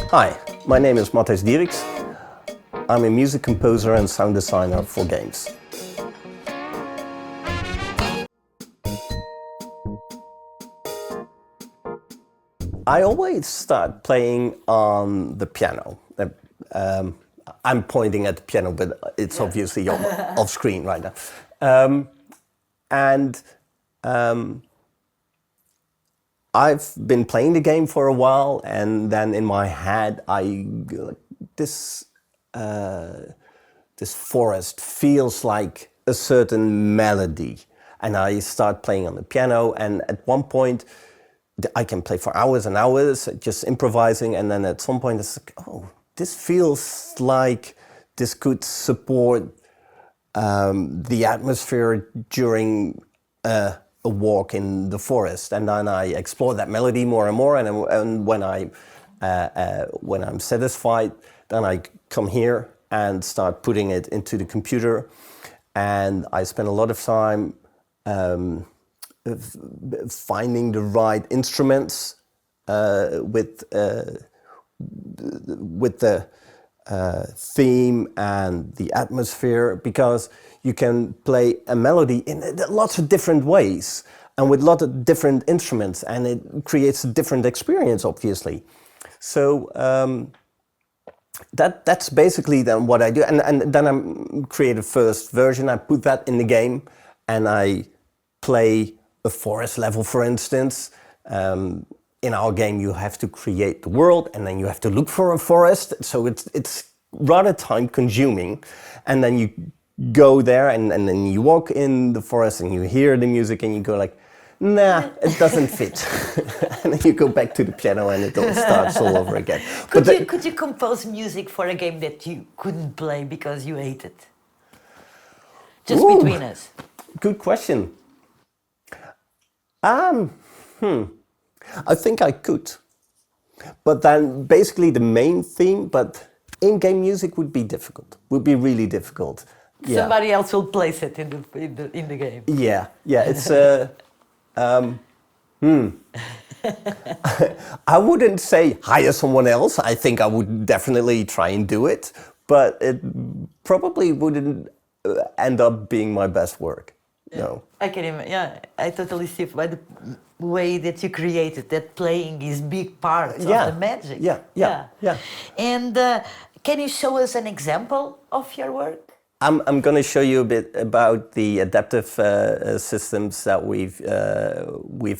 Hi, my name is Matthijs Dierckx. I'm a music composer and sound designer for games. I always start playing on the piano. I'm pointing at the piano, but it's obviously off screen right now. I've been playing the game for a while, and then in my head, this forest feels like a certain melody, and I start playing on the piano. And at one point, I can play for hours and hours, just improvising. And then at some point, it's like, oh, this feels like this could support the atmosphere during a walk in the forest. And then I explore that melody more and more. And when I'm satisfied, then I come here and start putting it into the computer. And I spend a lot of time finding the right instruments with the theme and the atmosphere, because you can play a melody in lots of different ways and with lots of different instruments, and it creates a different experience, obviously. So that's basically then what I do. And then I create a first version, I put that in the game, and I play a forest level, for instance. In our game, you have to create the world, and then you have to look for a forest. So it's rather time consuming. And then you go there, and then you walk in the forest, and you hear the music, and you go like, nah, it doesn't fit. And then you go back to the piano, and it all starts all over again. Could you compose music for a game that you couldn't play because you hate it? Just between us. Good question. I think I could. But then basically the main theme, but in-game music would be difficult, would be really difficult. Yeah. Somebody else will place it in the game. Yeah, it's I wouldn't say hire someone else. I think I would definitely try and do it, but it probably wouldn't end up being my best work. No. I can imagine. Yeah, I totally see by the way that you created that playing is big part of the magic. Yeah. And can you show us an example of your work? I'm going to show you a bit about the adaptive systems that we've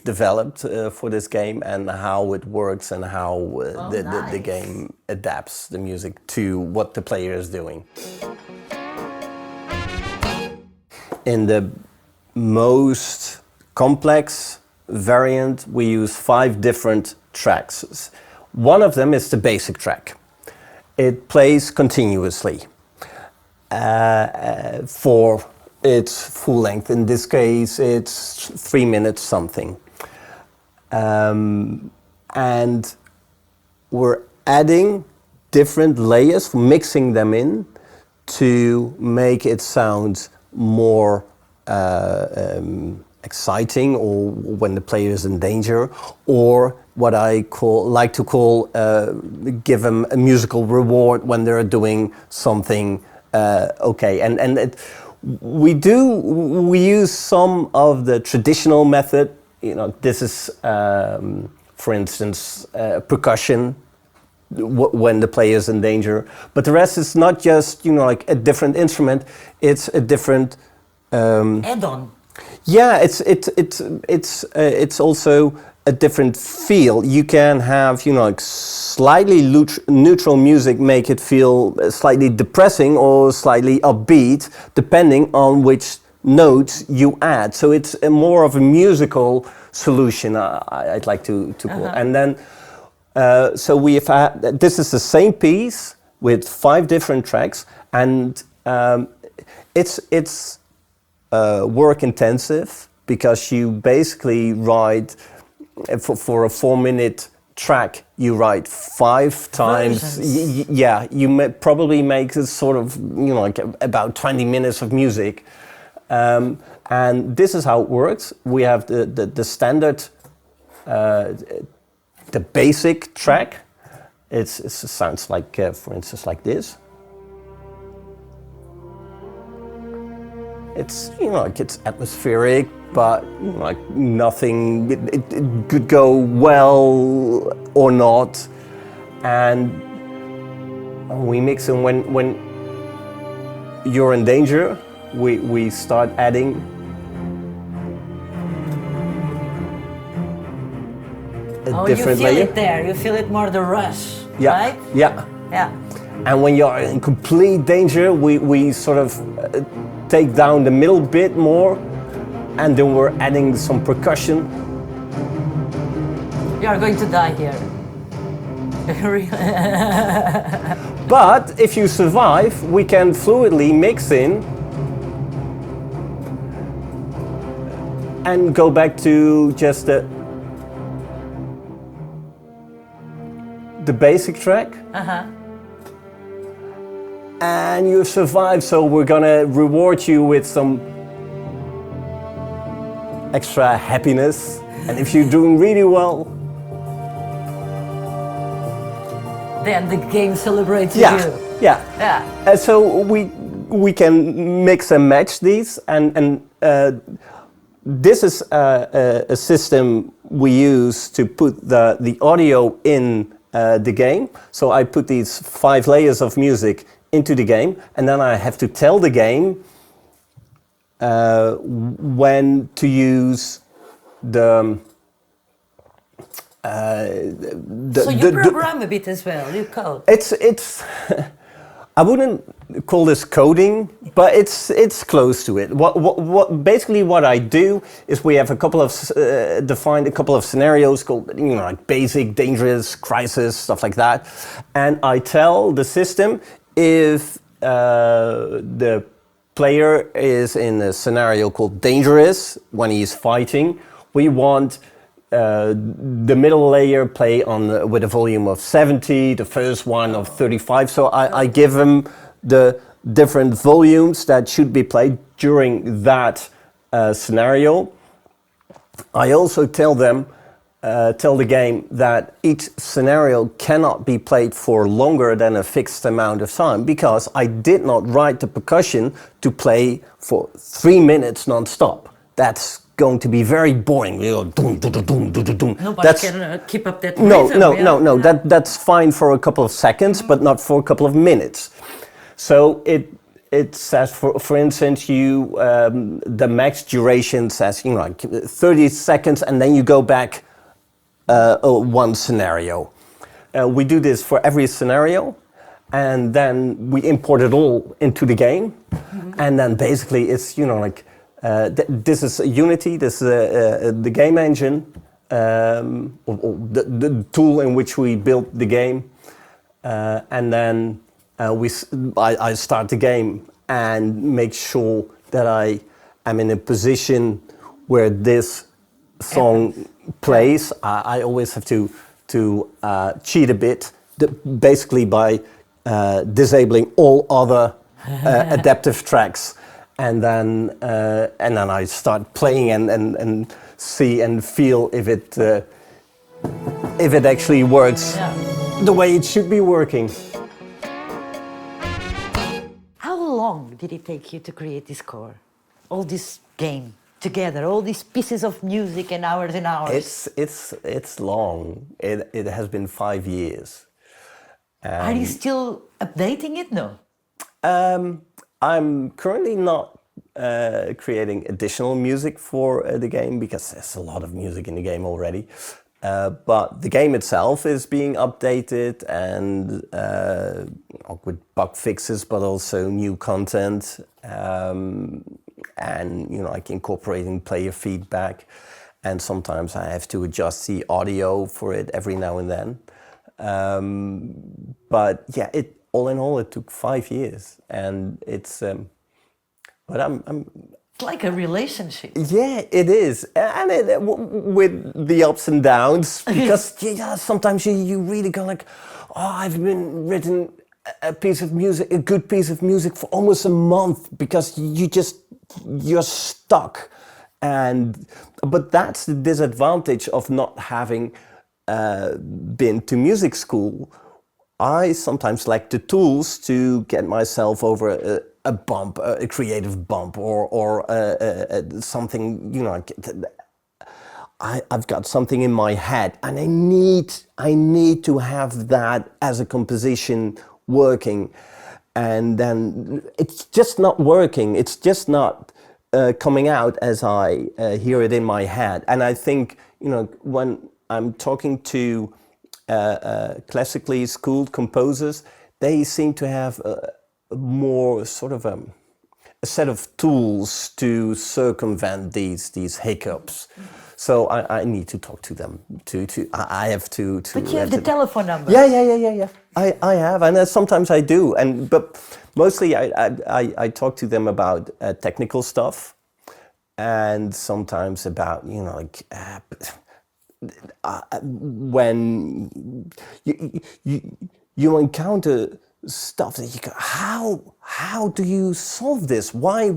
developed for this game, and how it works, and how the game adapts the music to what the player is doing. In the most complex variant, we use 5 different tracks. One of them is the basic track. It plays continuously for its full length. In this case, it's 3 minutes something. And we're adding different layers, mixing them in to make it sound more exciting, or when the player is in danger, or what I like to call give them a musical reward when they're doing something okay. And we use some of the traditional method. You know, this is for instance percussion when the player is in danger, but the rest is not just, you know, like a different instrument. It's a different add-on. Yeah, it's also a different feel. You can have, you know, like slightly neutral music, make it feel slightly depressing or slightly upbeat, depending on which notes you add. So it's more of a musical solution, I'd like to call it. And then, so we've had, this is the same piece with 5 different tracks, and it's work intensive, because you basically write for a 4-minute track, you write 5 times. You probably make a sort of, you know, like about 20 minutes of music, and this is how it works. We have the standard, the basic track, It sounds like, for instance, like this. It's, you know, like it's atmospheric, but you know, like nothing, it could go well or not. And we mix, and when you're in danger, we start adding a different layer. You feel it there, you feel it more the rush, yeah, right? Yeah. Yeah. And when you're in complete danger, we sort of take down the middle bit more, and then we're adding some percussion. You are going to die here. But if you survive, we can fluidly mix in and go back to just the basic track. And you survive, so we're gonna reward you with some extra happiness. And if you're doing really well, then the game celebrates you. Yeah. And so we can mix and match these, and this is a system we use to put the audio in the game. So I put these 5 layers of music into the game, and then I have to tell the game when to use the so you program a bit as well, you code. It's I wouldn't call this coding, but it's close to it. Basically what I do is we have a couple of defined a couple of scenarios called, you know, like basic, dangerous, crisis, stuff like that, and I tell the system if the player is in a scenario called dangerous when he's fighting, we want the middle layer play on with a volume of 70, the first one of 35. So I give them the different volumes that should be played during that scenario. I also tell the game that each scenario cannot be played for longer than a fixed amount of time, because I did not write the percussion to play for 3 minutes non-stop. That's going to be very boring. You know, dum, dum, dum, dum, dum, dum. Nobody can keep up that rhythm. No. Yeah. That's fine for a couple of seconds, but not for a couple of minutes. So it says, for instance, you the max duration says, you know, like 30 seconds, and then you go back one scenario. We do this for every scenario, and then we import it all into the game, and then basically it's, you know, like. This is Unity, this is the game engine, or the tool in which we built the game. And then I start the game and make sure that I am in a position where this song plays. I always have to cheat a bit, basically by disabling all other adaptive tracks. And then I start playing and see and feel if it actually works the way it should be working. How long did it take you to create this score? All this game together, all these pieces of music and hours and hours. It's long. It has been 5 years. Are you still updating it? No. I'm currently not creating additional music for the game, because there's a lot of music in the game already. But the game itself is being updated, and with bug fixes, but also new content, and you know, like incorporating player feedback. And sometimes I have to adjust the audio for it every now and then. But yeah, all in all, it took 5 years, and it's. But I'm. It's like a relationship. Yeah, it is, and with the ups and downs, because sometimes you really go like, oh, I've been written a piece of music, a good piece of music for almost a month, because you're stuck, but that's the disadvantage of not having been to music school, I sometimes lack the tools to get myself over a bump, a creative bump, or something, you know. I've got something in my head, and I need to have that as a composition working, and then it's just not working. It's just not coming out as I hear it in my head. And I think, you know, when I'm talking to classically schooled composers, they seem to have a more sort of a set of tools to circumvent these hiccups. So I need to talk to them. I have to. But you have the telephone number. Yeah. I have, and sometimes I do. But mostly I talk to them about technical stuff, and sometimes about, you know, like when you encounter stuff that you go, how do you solve this? Why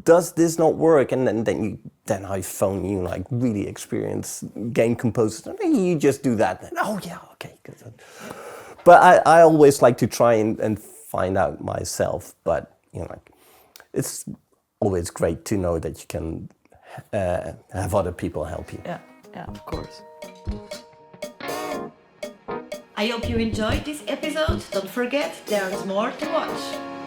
does this not work? And then I phone, you know, like really experienced game composers. You just do that. And, oh yeah, okay. But I always like to try and find out myself. But, you know, like, it's always great to know that you can have other people help you. Yeah, of course. I hope you enjoyed this episode. Don't forget, there's more to watch.